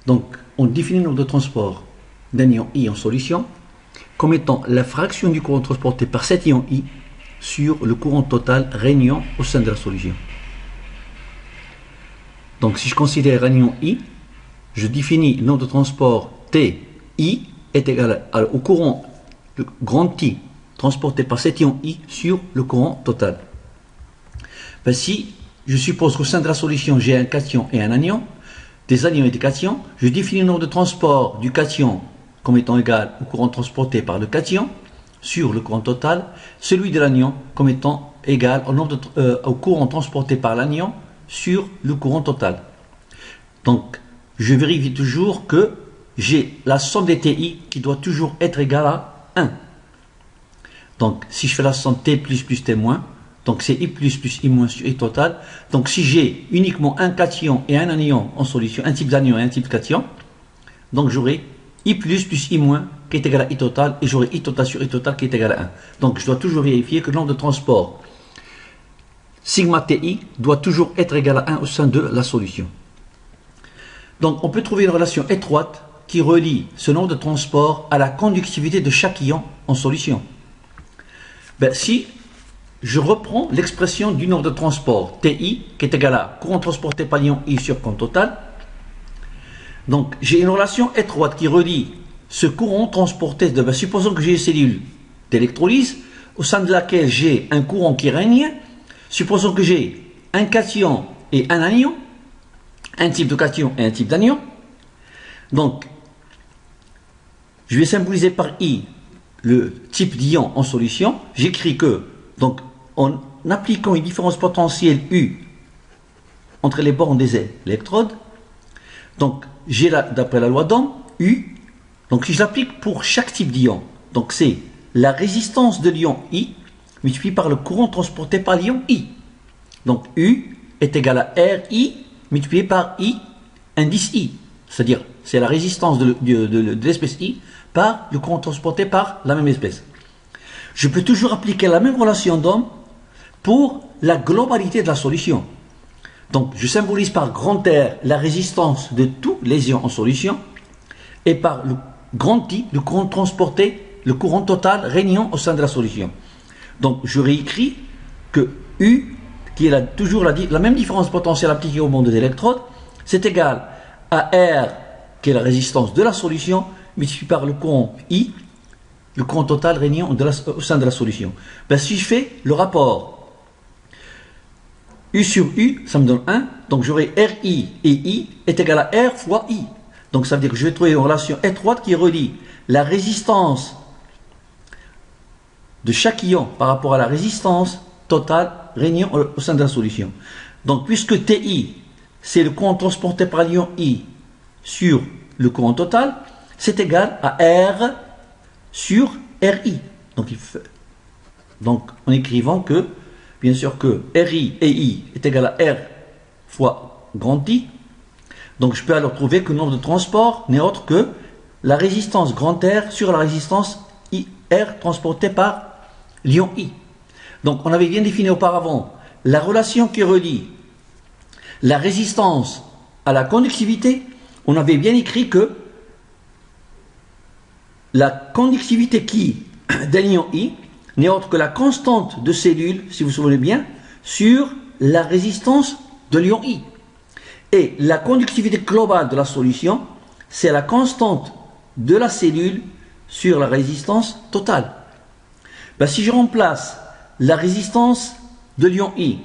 Donc, on définit le nombre de transport d'un ion I en solution comme étant la fraction du courant transporté par cet ion I sur le courant total régnant au sein de la solution. Donc, si je considère un ion I, je définis le nombre de transport TI est égal au courant le grand I transporté par cet ion I sur le courant total. Ben, si je suppose qu'au sein de la solution j'ai un cation et un anion, des anions et des cations, je définis le nombre de transport du cation comme étant égal au courant transporté par le cation sur le courant total, celui de l'anion comme étant égal au courant transporté par l'anion sur le courant total. Donc, je vérifie toujours que j'ai la somme des TI qui doit toujours être égale à 1. Donc, si je fais la somme T plus T moins, donc c'est I plus I moins sur I total. Donc, si j'ai uniquement un cation et un anion en solution, un type d'anion et un type de cation, donc j'aurai I plus I moins qui est égal à I total et j'aurai I total sur I total qui est égal à 1. Donc, je dois toujours vérifier que le nombre de transport sigma TI doit toujours être égal à 1 au sein de la solution. Donc, on peut trouver une relation étroite qui relie ce nombre de transports à la conductivité de chaque ion en solution. Ben, si je reprends l'expression du nombre de transports TI qui est égal à courant transporté par l'ion I sur courant total, donc j'ai une relation étroite qui relie ce courant transporté de, ben, supposons que j'ai une cellule d'électrolyse au sein de laquelle j'ai un courant qui règne, supposons que j'ai un cation et un anion, un type de cation et un type d'anion. Donc, je vais symboliser par I le type d'ion en solution. J'écris que, donc, en appliquant une différence potentielle U entre les bornes des électrodes, donc, j'ai d'après la loi d'Ohm, U, donc si je l'applique pour chaque type d'ion, donc c'est la résistance de l'ion I multiplié par le courant transporté par l'ion I. Donc, U est égal à RI multiplié par I, indice I. C'est-à-dire, c'est la résistance de l'espèce I par le courant transporté par la même espèce. Je peux toujours appliquer la même relation d'Ohm pour la globalité de la solution. Donc, je symbolise par grand R la résistance de tous les ions en solution et par le grand I, le courant transporté, le courant total régnant au sein de la solution. Donc, je réécris que U, qui est toujours la même différence potentielle appliquée au monde des électrodes, c'est égal à R, qui est la résistance de la solution, multiplié par le courant I, le courant total régnant au sein de la solution. Ben, si je fais le rapport U sur U, ça me donne 1, donc j'aurai RI et I est égal à R fois I. Donc ça veut dire que je vais trouver une relation étroite qui relie la résistance de chaque ion par rapport à la résistance totale régnant au sein de la solution. Donc puisque TI, c'est le courant transporté par l'ion I sur le courant total, c'est égal à R sur RI. Donc en écrivant que, bien sûr que RI et I est égal à R fois grand I, donc je peux alors trouver que le nombre de transports n'est autre que la résistance grand R sur la résistance R transportée par l'ion I. Donc on avait bien défini auparavant la relation qui relie la résistance à la conductivité. On avait bien écrit que la conductivité d'un ion I n'est autre que la constante de cellule, si vous vous souvenez bien, sur la résistance de l'ion I. Et la conductivité globale de la solution, c'est la constante de la cellule sur la résistance totale. Ben, si je remplace la résistance de l'ion I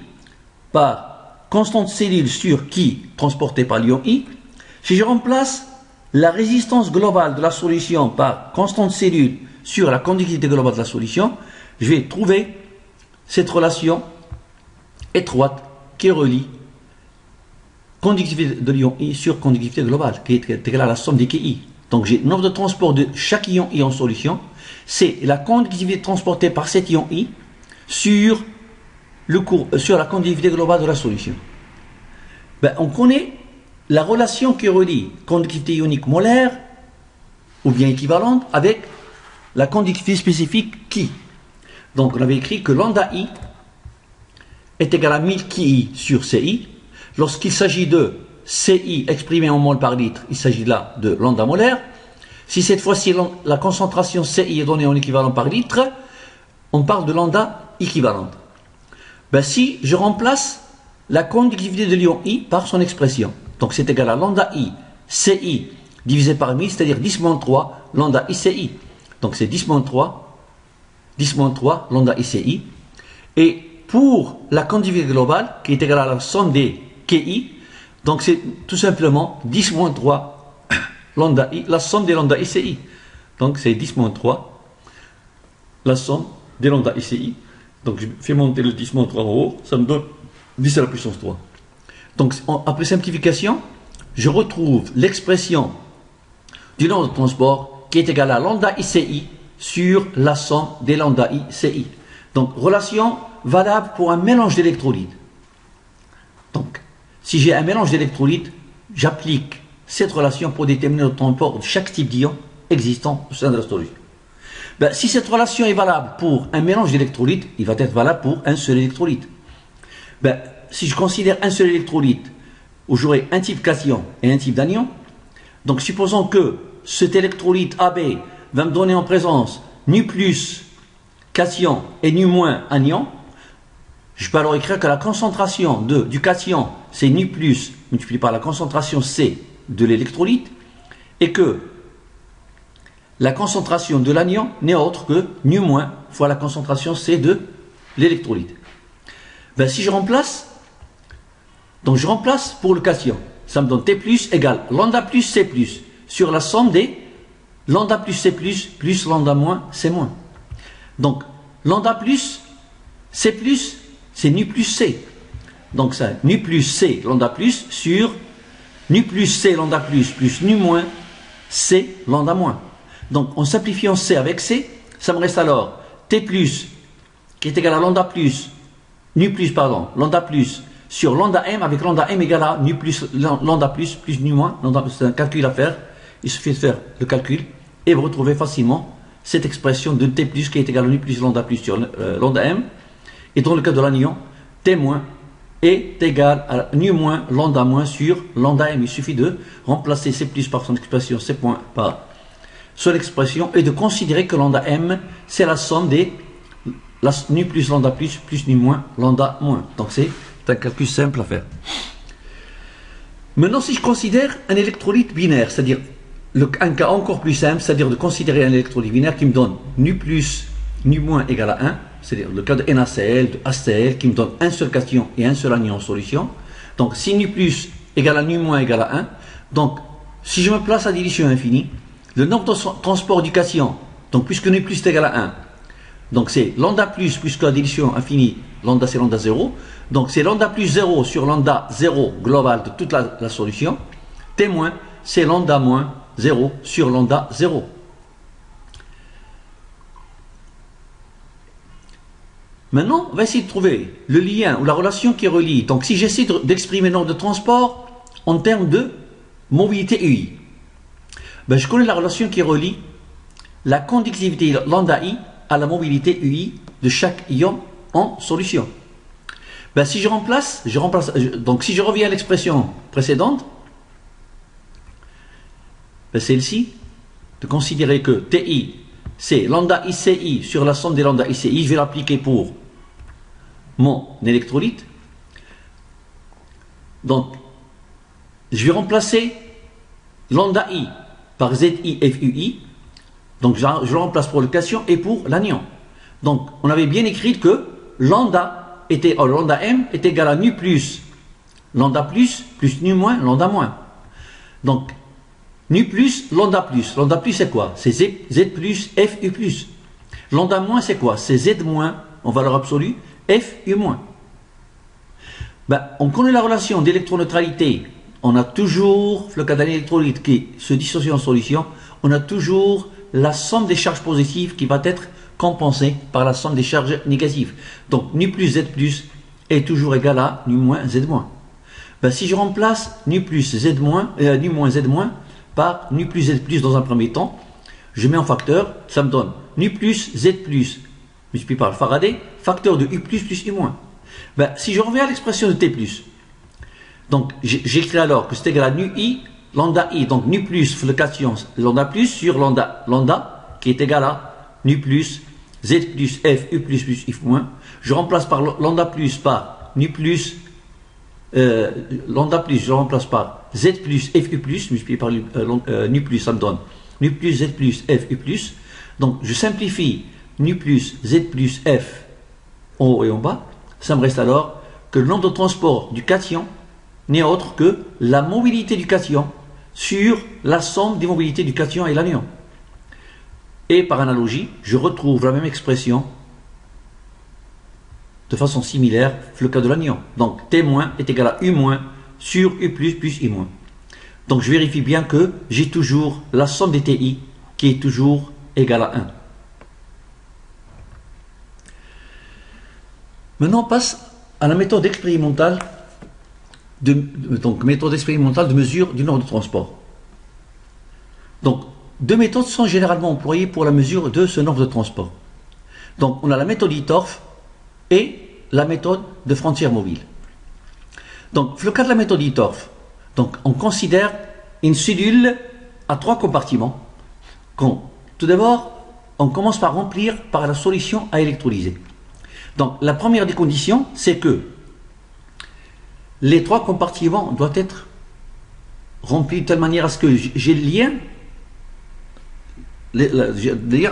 par constante cellule sur qui transportée par l'ion I, si je remplace la résistance globale de la solution par constante cellule sur la conductivité globale de la solution, je vais trouver cette relation étroite qui relie conductivité de l'ion I sur conductivité globale, qui est égale à la somme des KI. Donc j'ai le nombre de transport de chaque ion I en solution, c'est la conductivité transportée par cet ion I sur la conductivité globale de la solution. Ben, on connaît la relation qui relie conductivité ionique molaire, ou bien équivalente, avec la conductivité spécifique Ki. Donc on avait écrit que lambda I est égal à 1000 Ki sur Ci lorsqu'il s'agit de CI exprimé en mol par litre, il s'agit là de lambda molaire. Si cette fois-ci la concentration CI est donnée en équivalent par litre, on parle de lambda équivalente. Ben, si je remplace la conductivité de l'ion I par son expression, donc c'est égal à lambda I CI divisé par 1000, c'est-à-dire 10-3 lambda ICI. Donc c'est 10-3 lambda ICI. Et pour la conductivité globale, qui est égale à la somme des KI, donc c'est tout simplement 10-3 lambda I, la somme des lambda ICI. Donc c'est 10-3 la somme des lambda ICI. Donc je fais monter le 10-3 en haut, ça me donne 10 à la puissance 3. Donc après simplification, je retrouve l'expression du nombre de transport qui est égal à lambda ICI sur la somme des lambda ICI. Donc relation valable pour un mélange d'électrolytes. Donc si j'ai un mélange d'électrolytes, j'applique cette relation pour déterminer le transport de chaque type d'ion existant au sein de la solution. Ben, si cette relation est valable pour un mélange d'électrolytes, il va être valable pour un seul électrolyte. Ben, si je considère un seul électrolyte où j'aurai un type cation et un type d'anion, donc supposons que cet électrolyte AB va me donner en présence nu plus cation et nu moins anion, je peux alors écrire que la concentration du cation c'est nu plus multiplié par la concentration C de l'électrolyte et que la concentration de l'anion n'est autre que nu moins fois la concentration C de l'électrolyte. Ben, si je remplace, donc je remplace pour le cation, ça me donne T plus égale lambda plus C plus sur la somme des lambda plus C plus lambda moins C moins. Donc lambda plus C plus c'est nu plus C. Donc ça, nu plus C lambda plus sur nu plus C lambda plus nu moins C lambda moins. Donc en simplifiant C avec C, ça me reste alors T plus qui est égal à lambda plus, nu plus pardon, lambda plus sur lambda M avec lambda M égal à nu plus lambda plus nu moins, c'est un calcul à faire, il suffit de faire le calcul et vous retrouvez facilement cette expression de T plus qui est égal à nu plus lambda plus sur lambda M et dans le cas de l'anion, T moins est égal à nu moins lambda moins sur lambda M. Il suffit de remplacer C plus par son expression C point par seule expression et de considérer que lambda M c'est la somme des nu plus lambda plus nu moins lambda moins. Donc c'est un calcul simple à faire. Maintenant si je considère un électrolyte binaire, c'est-à-dire un cas encore plus simple, c'est-à-dire de considérer un électrolyte binaire qui me donne nu plus nu moins égal à 1, c'est-à-dire le cas de NaCl, de HCl qui me donne un seul cation et un seul anion en solution. Donc si nu plus égale à nu moins égale à 1, donc si je me place à dilution infinie, le nombre de transport du cation, donc puisque nu plus est égal à 1, donc c'est lambda plus puisque la dilution infinie, lambda c'est lambda 0, donc c'est lambda plus 0 sur lambda 0 global de toute la solution, T moins c'est lambda moins 0 sur lambda 0. Maintenant, on va essayer de trouver le lien ou la relation qui relie. Donc si j'essaie d'exprimer le nombre de transport en termes de mobilité UI, ben, je connais la relation qui relie la conductivité lambda I à la mobilité UI de chaque ion en solution. Ben, si je remplace, donc si je reviens à l'expression précédente, ben, celle-ci, de considérer que TI c'est lambda ICI sur la somme des lambda ICI, je vais l'appliquer pour mon électrolyte. Donc je vais remplacer lambda I par ZI FUI, donc je le remplace pour le cation et pour l'anion. Donc on avait bien écrit que lambda M est égal à nu plus lambda plus nu moins lambda moins. Donc nu plus lambda plus c'est quoi? C'est Z plus FU plus. Lambda moins c'est quoi? C'est Z moins en valeur absolue FU moins. Ben, on connaît la relation d'électroneutralité. On a toujours, le cas d'un électrolyte qui se dissocie en solution, on a toujours la somme des charges positives qui va être compensée par la somme des charges négatives. Donc nu plus Z plus est toujours égal à nu moins Z moins. Ben, si je remplace nu plus Z moins, nu moins Z moins par nu plus Z plus dans un premier temps, je mets en facteur, ça me donne nu plus Z plus multiplié par le Faraday, facteur de U plus U moins. Ben, si je reviens à l'expression de T plus, Donc j'écris alors que c'est égal à nu I, lambda I, donc nu plus le cation lambda plus sur lambda qui est égal à nu plus Z plus F U plus F moins. Je remplace par lambda plus par nu plus lambda plus, je remplace par Z plus F U plus multiplié par nu plus, ça me donne nu plus Z plus F U plus. Donc je simplifie nu plus Z plus F en haut et en bas. Ça me reste alors que le nombre de transport du cation n'est autre que la mobilité du cation sur la somme des mobilités du cation et l'anion. Et par analogie, je retrouve la même expression de façon similaire le cas de l'anion. Donc T- est égal à U- sur U plus I-. Donc je vérifie bien que j'ai toujours la somme des TI qui est toujours égale à 1. Maintenant on passe à la méthode expérimentale de mesure du nombre de transport. Donc deux méthodes sont généralement employées pour la mesure de ce nombre de transport. Donc on a la méthode Hittorf et la méthode de frontière mobile. Donc le cas de la méthode Hittorf, donc on considère une cellule à 3 compartiments. Tout d'abord, on commence par remplir par la solution à électrolyser. Donc la première des conditions, c'est que les 3 compartiments doivent être remplis de telle manière à ce que j'ai le lien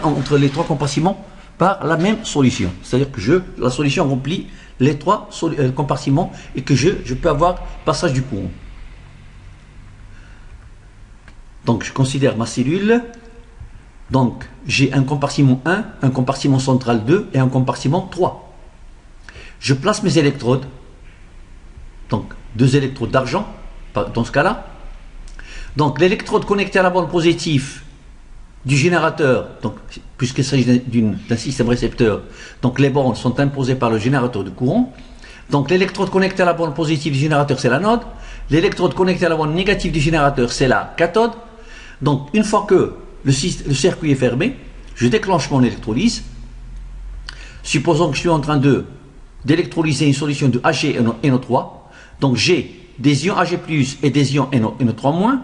entre les 3 compartiments par la même solution. C'est-à-dire que la solution remplit les 3 compartiments et que je peux avoir passage du courant. Donc je considère ma cellule. Donc j'ai un compartiment 1, un compartiment central 2 et un compartiment 3. Je place mes électrodes. Donc 2 électrodes d'argent dans ce cas-là. Donc l'électrode connectée à la borne positive du générateur, donc puisqu'il s'agit d'un système récepteur, donc les bornes sont imposées par le générateur de courant. Donc l'électrode connectée à la borne positive du générateur, c'est l'anode. L'électrode connectée à la borne négative du générateur, c'est la cathode. Donc une fois que le circuit est fermé, je déclenche mon électrolyse. Supposons que je suis en train d'électrolyser une solution de Ag et NO3. Donc j'ai des ions Ag+, et des ions NO3-.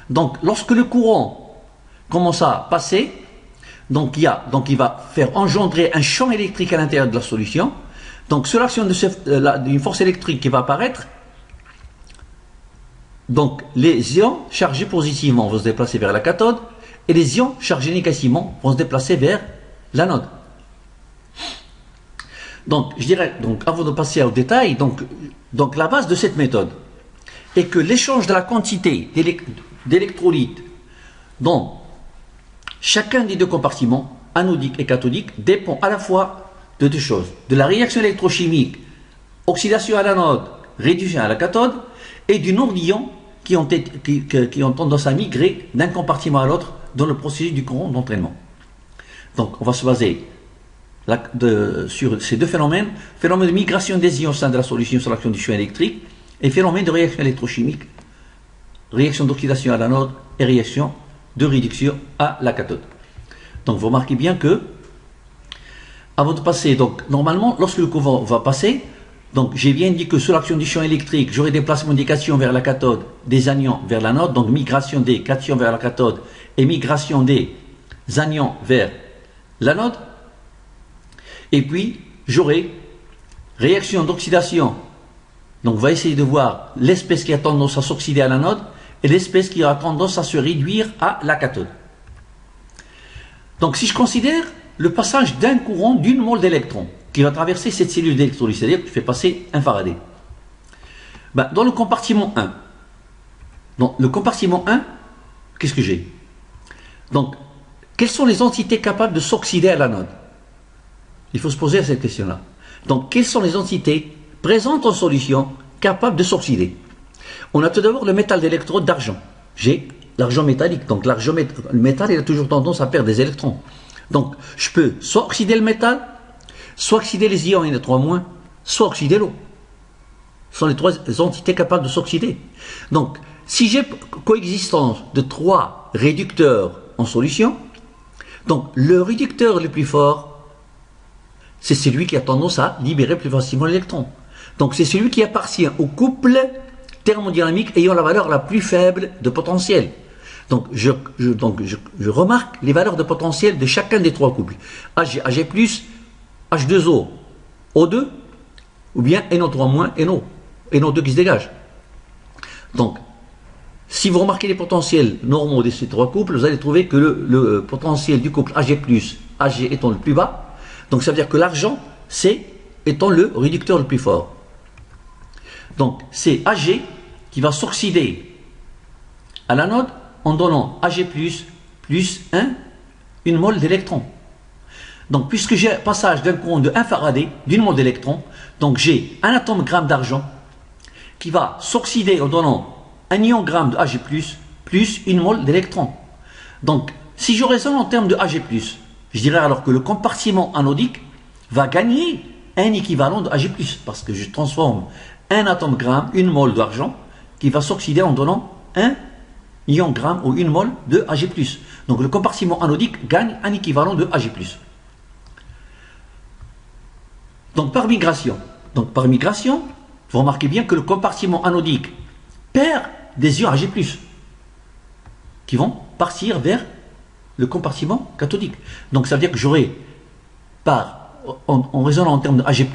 Donc lorsque le courant commence à passer, donc il va faire engendrer un champ électrique à l'intérieur de la solution. Donc sur l'action d'une force électrique qui va apparaître, donc les ions chargés positivement vont se déplacer vers la cathode et les ions chargés négativement vont se déplacer vers l'anode. Donc je dirais, donc avant de passer au détail, donc la base de cette méthode est que l'échange de la quantité d'électrolytes dans chacun des 2 compartiments, anodique et cathodique, dépend à la fois de 2 choses. De la réaction électrochimique, oxydation à l'anode, réduction à la cathode, et du nombre d'ions qui ont tendance à migrer d'un compartiment à l'autre dans le processus du courant d'entraînement. Donc on va se baser sur ces 2 phénomènes. Phénomène de migration des ions au sein de la solution sur l'action du champ électrique et phénomène de réaction électrochimique, réaction d'oxydation à l'anode et réaction de réduction à la cathode. Donc vous remarquez bien que avant de passer, donc normalement lorsque le courant va passer, donc j'ai bien dit que sous l'action du champ électrique, j'aurai des placements des cations vers la cathode, des anions vers l'anode, donc migration des cations vers la cathode et migration des anions vers l'anode. Et puis j'aurai réaction d'oxydation. Donc on va essayer de voir l'espèce qui a tendance à s'oxyder à l'anode et l'espèce qui a tendance à se réduire à la cathode. Donc si je considère le passage d'un courant d'une mole d'électrons qui va traverser cette cellule d'électrolyse, c'est-à-dire que je fais passer un Faraday. Dans le compartiment 1, qu'est-ce que j'ai? Donc, quelles sont les entités capables de s'oxyder à l'anode? Il faut se poser cette question-là. Donc, quelles sont les entités présentes en solution capables de s'oxyder? On a tout d'abord le métal d'électrode d'argent. J'ai l'argent métallique. Donc, le métal, il a toujours tendance à perdre des électrons. Donc, je peux soit oxyder le métal, soit oxyder les ions Na3-, soit oxyder l'eau. Ce sont les 3 entités capables de s'oxyder. Donc, si j'ai coexistence de 3 réducteurs en solution, donc le réducteur le plus fort, c'est celui qui a tendance à libérer plus facilement l'électron. Donc, c'est celui qui appartient au couple thermodynamique ayant la valeur la plus faible de potentiel. Donc je remarque les valeurs de potentiel de chacun des trois couples. Ag, Ag+, H2O, O2, ou bien NO3-, NO2 qui se dégage. Donc, si vous remarquez les potentiels normaux de ces trois couples, vous allez trouver que le potentiel du couple Ag+, Ag étant le plus bas, donc ça veut dire que l'argent, c'est étant le réducteur le plus fort. Donc, c'est Ag qui va s'oxyder à l'anode en donnant Ag+, plus 1 mole d'électrons. Donc, puisque j'ai un passage d'un courant de 1 farad d'une mole d'électrons, donc j'ai un atome gramme d'argent qui va s'oxyder en donnant 1 ion gramme de Ag+, plus 1 mole d'électrons. Donc, si je raisonne en termes de Ag+, je dirais alors que le compartiment anodique va gagner un équivalent de Ag+, parce que je transforme un atome gramme, 1 mole d'argent, qui va s'oxyder en donnant 1 ion gramme ou 1 mole de Ag+. Donc, le compartiment anodique gagne un équivalent de Ag+. Donc, par migration, vous remarquez bien que le compartiment anodique perd des ions Ag+, qui vont partir vers le compartiment cathodique. Donc ça veut dire que j'aurai, en raisonnant en termes de Ag+,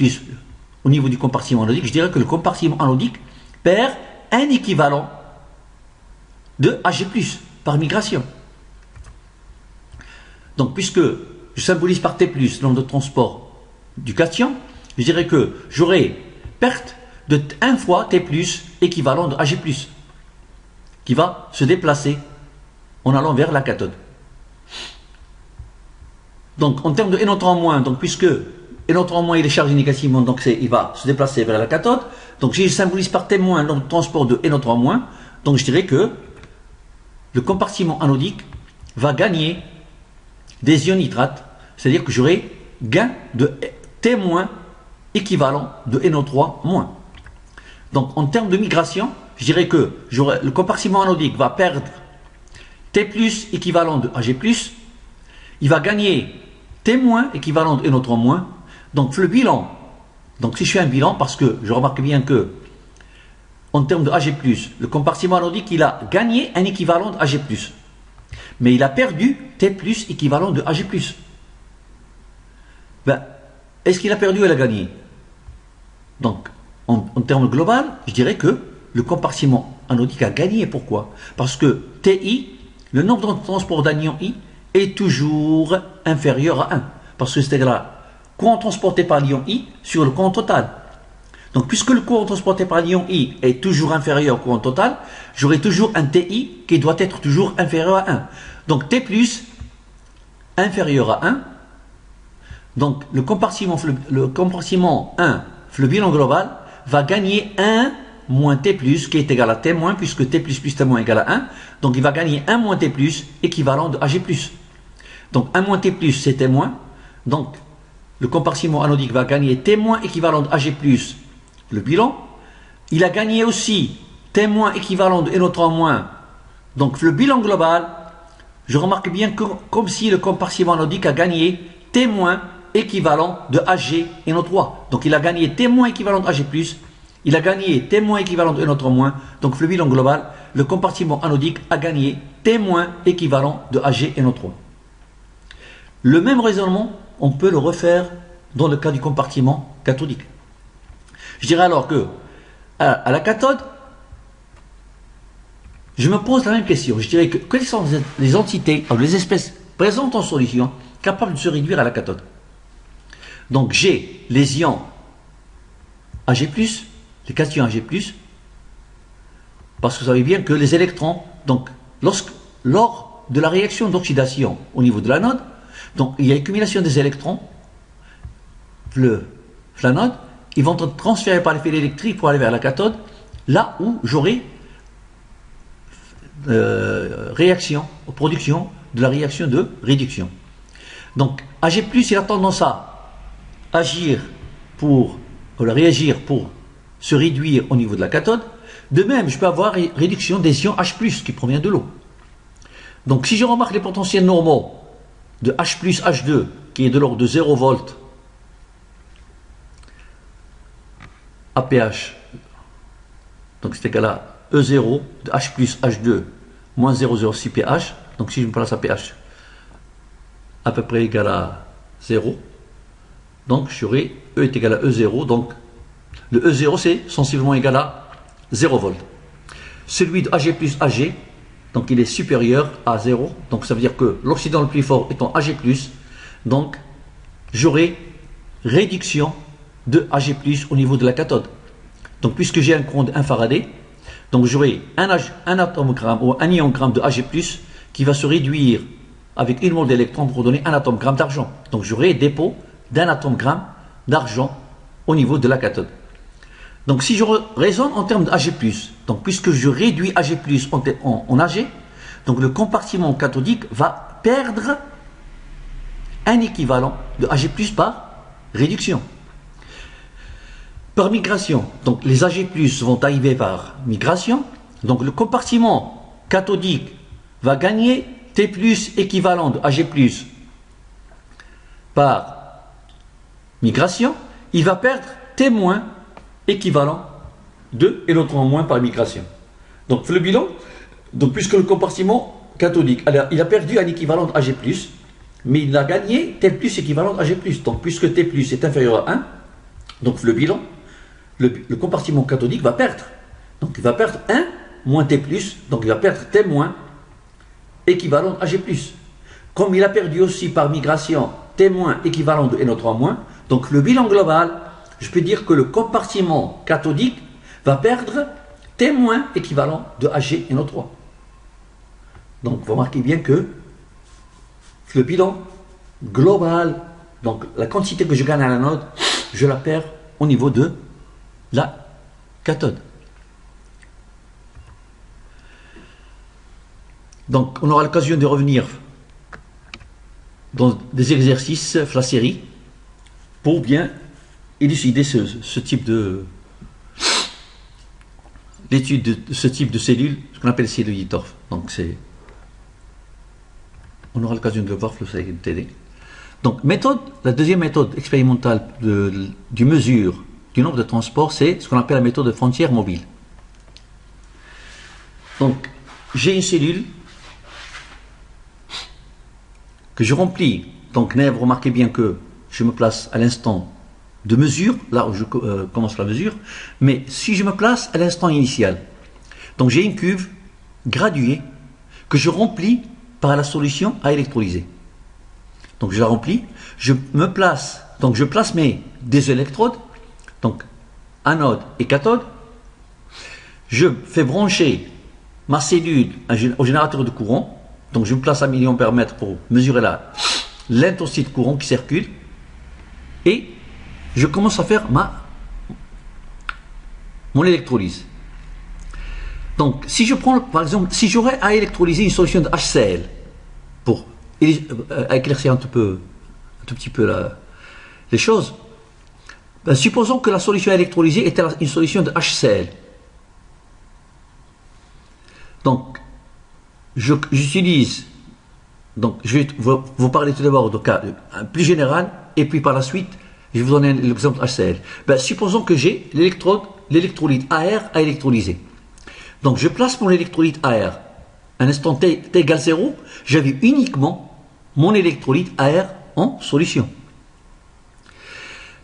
au niveau du compartiment anodique, je dirais que le compartiment anodique perd un équivalent de Ag+, par migration. Donc puisque je symbolise par T+, l'onde de transport du cation, je dirais que j'aurai perte de 1 fois T+, équivalent de Ag+, qui va se déplacer en allant vers la cathode. Donc en termes de NO3-, donc puisque NO3- il est chargé négativement, donc il va se déplacer vers la cathode, donc si je symbolise par T-, l'onde de transport de NO3-, donc je dirais que le compartiment anodique va gagner des ions nitrates, c'est-à-dire que j'aurai gain de T- équivalent de NO3-. Donc en termes de migration, je dirais que le compartiment anodique va perdre T+ équivalent de Ag+, il va gagner T- équivalent de NO3-. Donc le bilan, donc si je fais un bilan, parce que je remarque bien que en termes de Ag+, le compartiment anodique, il a gagné un équivalent de Ag+, mais il a perdu T+ équivalent de Ag+. Ben, est-ce qu'il a perdu ou il a gagné? Donc, en termes global, je dirais que le compartiment anodique a gagné. Pourquoi? Parce que Ti, le nombre de transport d'anion I, est toujours inférieur à 1. Parce que c'est là, courant transporté par l'ion I sur le courant total. Donc, puisque le courant transporté par l'ion I est toujours inférieur au courant total, j'aurai toujours un Ti qui doit être toujours inférieur à 1. Donc, T+ inférieur à 1. Donc, le compartiment 1, le bilan global, va gagner 1 moins T+, qui est égal à T-, puisque T++ plus T- égale à 1. Donc, il va gagner 1 moins T+, équivalent de Ag+. Donc, 1 moins T+, c'est T-. Donc, le compartiment anodique va gagner T- équivalent de Ag+, le bilan. Il a gagné aussi T- équivalent de NO3-. Donc, le bilan global, je remarque bien que, comme si le compartiment anodique a gagné T- équivalent de Ag et NO3. Donc, il a gagné T- équivalent de Ag+, il a gagné T- équivalent de NO3-. Donc, le bilan global, le compartiment anodique a gagné T- équivalent de Ag et NO3. Le même raisonnement, on peut le refaire dans le cas du compartiment cathodique. Je dirais alors que, à la cathode, je me pose la même question. Je dirais que quelles sont les entités, les espèces présentes en solution capables de se réduire à la cathode? Donc j'ai les ions Ag+, les cations Ag+, parce que vous savez bien que les électrons, donc lors de la réaction d'oxydation au niveau de l'anode, donc il y a accumulation des électrons, l'anode, ils vont être transférés par les fils électriques pour aller vers la cathode, là où j'aurai réaction, production de la réaction de réduction. Donc Ag+, il a tendance à agir réagir pour se réduire au niveau de la cathode. De même, je peux avoir réduction des ions H+, qui provient de l'eau. Donc si je remarque les potentiels normaux de H+, H2, qui est de l'ordre de 0 volts APH, Donc c'est égal à E0 de H plus H2 moins 0,06 pH. Donc si je me place à pH à peu près égal à 0, donc j'aurai E est égal à E0. Donc le E0 c'est sensiblement égal à 0 volts. Celui de Ag plus Ag, donc il est supérieur à 0. Donc ça veut dire que l'oxydant le plus fort étant Ag+, donc j'aurai réduction de Ag+ au niveau de la cathode. Donc puisque j'ai un courant de 1 Faraday, donc j'aurai un atomogramme ou un iongramme de Ag+, qui va se réduire avec une mole d'électrons pour donner un atomogramme d'argent. Donc j'aurai dépôt d'un atomogramme d'argent au niveau de la cathode. Donc si je raisonne en termes d'Ag+, donc puisque je réduis Ag+ en Ag, donc le compartiment cathodique va perdre un équivalent de Ag+ par réduction. Par migration, donc les Ag+ vont arriver par migration, donc le compartiment cathodique va gagner T+ équivalent de Ag+ par migration, il va perdre T- équivalent de électrons moins par migration. Donc le bilan, donc puisque le compartiment cathodique, alors, il a perdu un équivalent de Ag+, mais il a gagné T+ équivalent de Ag+. Donc puisque T+ est inférieur à 1, donc le bilan, le compartiment cathodique va perdre. Donc il va perdre 1 moins T+, donc il va perdre T- équivalent de Ag+. Comme il a perdu aussi par migration T- équivalent de NO3-, donc le bilan global, je peux dire que le compartiment cathodique va perdre T- équivalent de AgNO3. Donc vous remarquez bien que le bilan global, donc la quantité que je gagne à l'anode, je la perds au niveau de la cathode. Donc on aura l'occasion de revenir dans des exercices la série pour bien élucider ce type de l'étude de ce type de cellules, ce qu'on appelle cellules Hittorf. Donc on aura l'occasion de le voir, ça va t'aider. Donc la deuxième méthode expérimentale du mesure du nombre de transports, c'est ce qu'on appelle la méthode de frontière mobile. Donc j'ai une cellule que je remplis. Donc vous remarquez bien que je me place à l'instant de mesure, là où je commence la mesure, mais si je me place à l'instant initial, donc j'ai une cuve graduée que je remplis par la solution à électrolyser. Donc je la remplis, je me place, donc je place des électrodes, donc anode et cathode, je fais brancher ma cellule au générateur de courant, donc je me place à 1 mA pour mesurer l'intensité de courant qui circule, et je commence à faire mon électrolyse. Donc si je prends par exemple, si j'aurais à électrolyser une solution de HCl pour éclaircir un tout petit peu les choses, ben, supposons que la solution à électrolyser était une solution de HCl. Donc j'utilise, donc je vais vous parler tout d'abord de cas plus général, et puis par la suite je vais vous donner l'exemple HCl. Ben, supposons que j'ai l'électrolyte AR à électrolyser. Donc je place mon électrolyte AR. À un instant t égale 0, j'avais uniquement mon électrolyte AR en solution.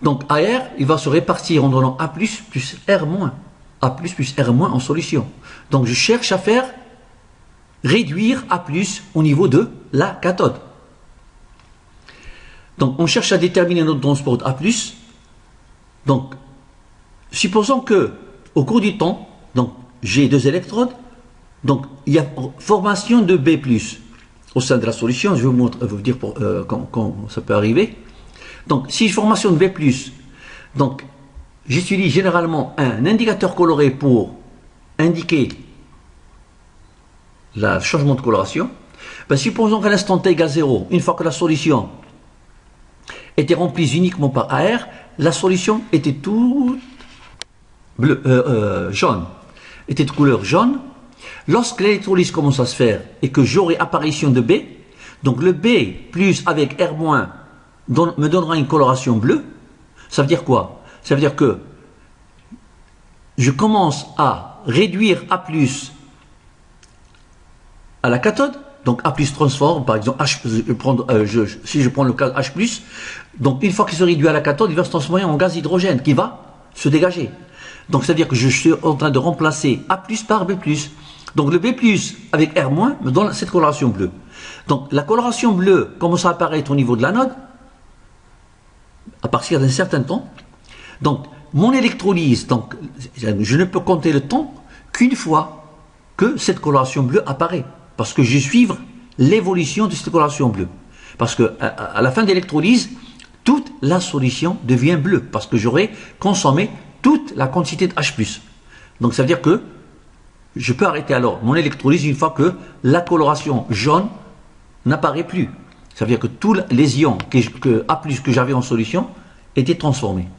Donc AR, il va se répartir en donnant A plus R moins. A plus R moins en solution. Donc je cherche à faire réduire A plus au niveau de la cathode. Donc on cherche à déterminer notre transport A+. Donc supposons que au cours du temps, donc j'ai 2 électrodes, donc il y a formation de B+ au sein de la solution. Je vais vous dire comment ça peut arriver. Donc si j'ai formation de B+, donc j'utilise généralement un indicateur coloré pour indiquer le changement de coloration. Ben, supposons qu'à l'instant t égale 0, une fois que la solution était remplie uniquement par AR, la solution était toute jaune, était de couleur jaune. Lorsque l'électrolyse commence à se faire et que j'aurai apparition de B, donc le B plus avec R moins me donnera une coloration bleue. Ça veut dire quoi? Ça veut dire que je commence à réduire A plus à la cathode, donc A plus transforme, par exemple, si je prends le cas H plus, donc une fois qu'il se réduit à la cathode, il va se transformer en gaz hydrogène qui va se dégager. Donc c'est-à-dire que je suis en train de remplacer A plus par B plus. Donc le B plus avec R moins me donne cette coloration bleue. Donc la coloration bleue commence à apparaître au niveau de l'anode à partir d'un certain temps. Donc mon électrolyse, donc, je ne peux compter le temps qu'une fois que cette coloration bleue apparaît. Parce que je vais suivre l'évolution de cette coloration bleue. Parce que à la fin de l'électrolyse, toute la solution devient bleue. Parce que j'aurai consommé toute la quantité de H+. Donc ça veut dire que je peux arrêter alors mon électrolyse une fois que la coloration jaune n'apparaît plus. Ça veut dire que tous les ions A+, que j'avais en solution étaient transformés.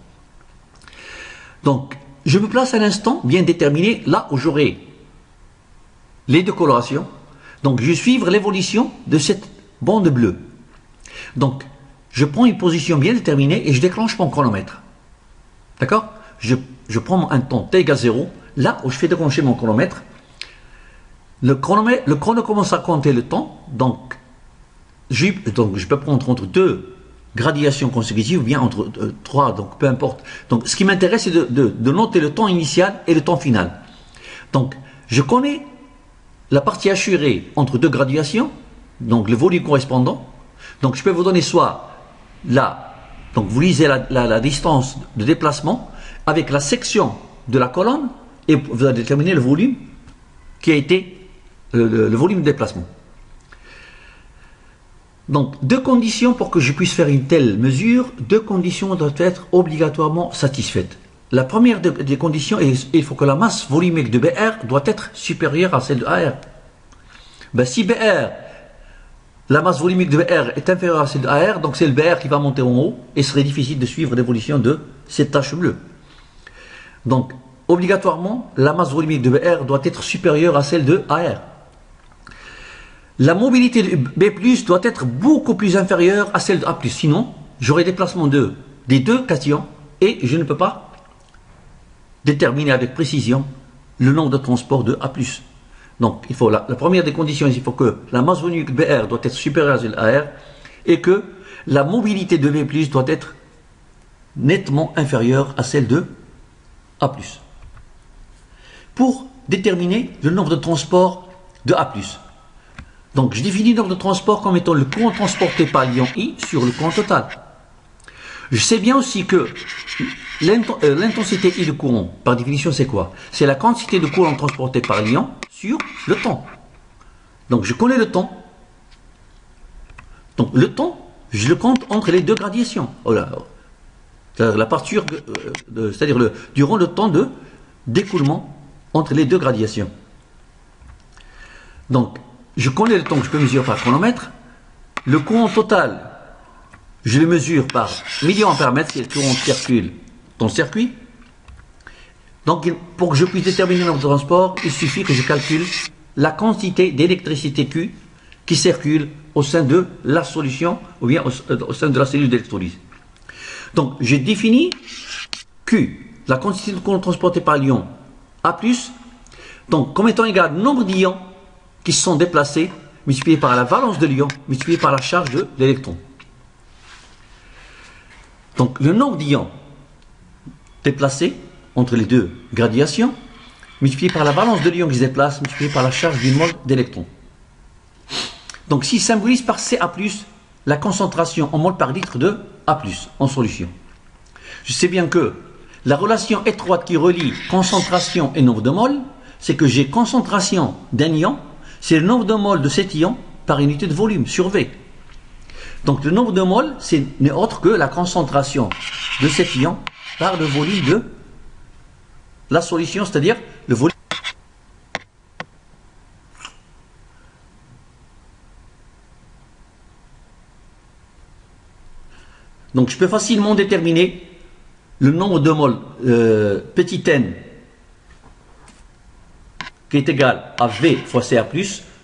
Donc, je me place à l'instant bien déterminé, là où j'aurai les deux colorations. Donc, je vais suivre l'évolution de cette bande bleue. Donc, je prends une position bien déterminée et je déclenche mon chronomètre. D'accord? Je prends un temps t égale 0, là où je fais déclencher mon chronomètre. Le chrono commence à compter le temps, donc je peux prendre entre deux gradations consécutives ou bien entre trois, donc peu importe. Donc ce qui m'intéresse, c'est de noter le temps initial et le temps final. Donc je connais la partie assurée entre deux gradations, donc le volume correspondant. Donc je peux vous donner soit là, donc vous lisez la distance de déplacement avec la section de la colonne et vous allez déterminer le volume qui a été le volume de déplacement. Donc, deux conditions pour que je puisse faire une telle mesure, deux conditions doivent être obligatoirement satisfaites. La première des conditions, il faut que la masse volumique de BR doit être supérieure à celle de AR. Ben, si BR, la masse volumique de BR est inférieure à celle de AR, donc c'est le BR qui va monter en haut et il serait difficile de suivre l'évolution de cette tache bleue. Donc, obligatoirement, la masse volumique de BR doit être supérieure à celle de AR. La mobilité de B+, doit être beaucoup plus inférieure à celle de A+. Sinon, j'aurai déplacement des deux cations et je ne peux pas déterminer avec précision le nombre de transport de A+. Donc, il faut la première des conditions, il faut que la masse volumique BR doit être supérieure à celle de AR et que la mobilité de B+, doit être nettement inférieure à celle de A+. Pour déterminer le nombre de transport de A+. Donc, je définis le nombre de transport comme étant le courant transporté par l'ion I sur le courant total. Je sais bien aussi que l'intensité I de courant, par définition, c'est quoi? C'est la quantité de courant transporté par l'ion sur le temps. Donc, je connais le temps. Donc, le temps, je le compte entre les deux gradations. C'est-à-dire la parture, c'est-à-dire durant le temps d'écoulement entre les deux gradations. Donc, je connais le temps que je peux mesurer par chronomètre. Le courant total, je le mesure par milliampères-mètre, c'est le courant qui circule dans le circuit. Donc, pour que je puisse déterminer le nombre de transports, il suffit que je calcule la quantité d'électricité Q qui circule au sein de la solution ou bien au sein de la cellule d'électrolyse. Donc, je définis Q, la quantité de courant transporté par l'ion A+, donc comme étant égal au nombre d'ions qui se sont déplacés, multiplié par la valence de l'ion, multiplié par la charge de l'électron. Donc le nombre d'ions déplacés entre les deux gradations, multiplié par la valence de l'ion qui se déplace, multiplié par la charge d'une mole d'électrons. Donc s'il symbolise par Ca+, la concentration en mol par litre de A+, en solution. Je sais bien que la relation étroite qui relie concentration et nombre de moles, c'est que j'ai concentration d'un ion, c'est le nombre de moles de cet ion par unité de volume sur V. Donc le nombre de moles, c'est n'est autre que la concentration de cet ion par le volume de la solution, c'est-à-dire le volume. Donc je peux facilement déterminer le nombre de moles petit n qui est égal à V fois Ca+.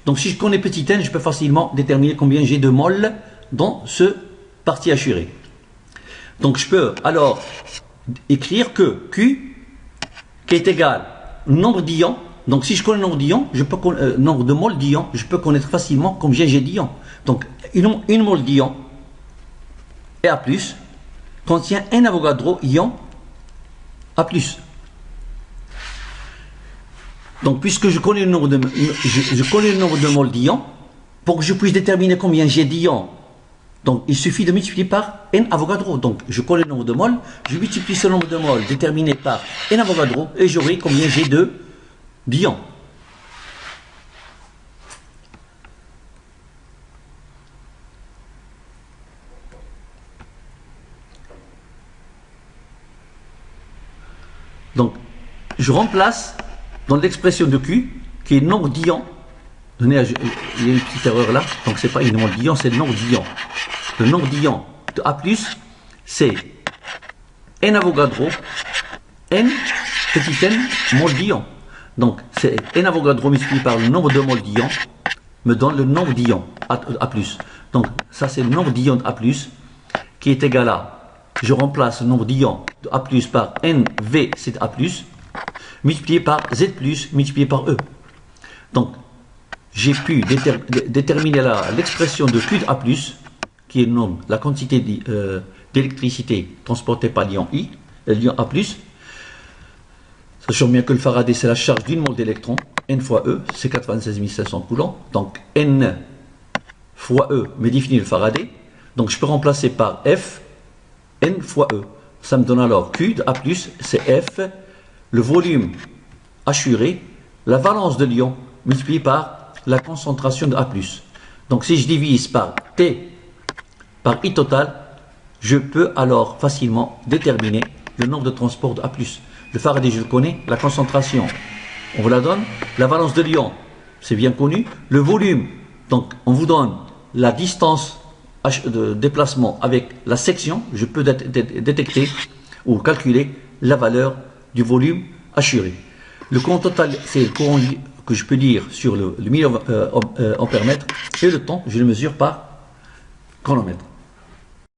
Donc si je connais petit n, je peux facilement déterminer combien j'ai de moles dans ce partie assurée. Donc je peux alors écrire que Q qui est égal nombre d'ions. Donc si je connais le nombre d'ions, nombre de moles d'ions, je peux connaître facilement combien j'ai d'ions. Donc une mole d'ions A+ contient un Avogadro ion A+. Donc puisque je connais le nombre de moles d'ions, pour que je puisse déterminer combien j'ai d'ions, donc il suffit de multiplier par n Avogadro. Donc je connais le nombre de moles, je multiplie ce nombre de moles déterminé par n Avogadro et j'aurai combien j'ai d'ions. Donc je remplace dans l'expression de Q, qui est le nombre d'ions. Il y a une petite erreur là, donc c'est pas le nombre d'ions, c'est le nombre d'ions. Le nombre d'ions de A+, c'est n Avogadro, n petit n mol d'ions. Donc c'est n Avogadro multiplié par le nombre de moles d'ions me donne le nombre d'ions A+. Donc ça c'est le nombre d'ions de A+, qui est égal à, je remplace le nombre d'ions de A+ par NV, c'est A+, multiplié par Z+, multiplié par E. Donc j'ai pu déterminer l'expression de Q de A+, qui est la quantité d'électricité transportée par l'ion I, l'ion A+, sachant bien que le Faraday c'est la charge d'une mole d'électrons, N fois E, c'est 96 500 coulombs, donc N fois E me définit le Faraday, donc je peux remplacer par F, N fois E, ça me donne alors Q de A+, c'est F, le volume assuré, la valence de l'ion multiplié par la concentration de A+. Donc si je divise par T par I total, je peux alors facilement déterminer le nombre de transports de A+. Le Faraday, je le connais, la concentration, on vous la donne, la valence de l'ion, c'est bien connu, le volume, donc on vous donne la distance de déplacement avec la section, je peux détecter ou calculer la valeur du volume assuré. Le courant total, c'est le courant que je peux lire sur le milliampère-mètre, et le temps, je le mesure par chronomètre.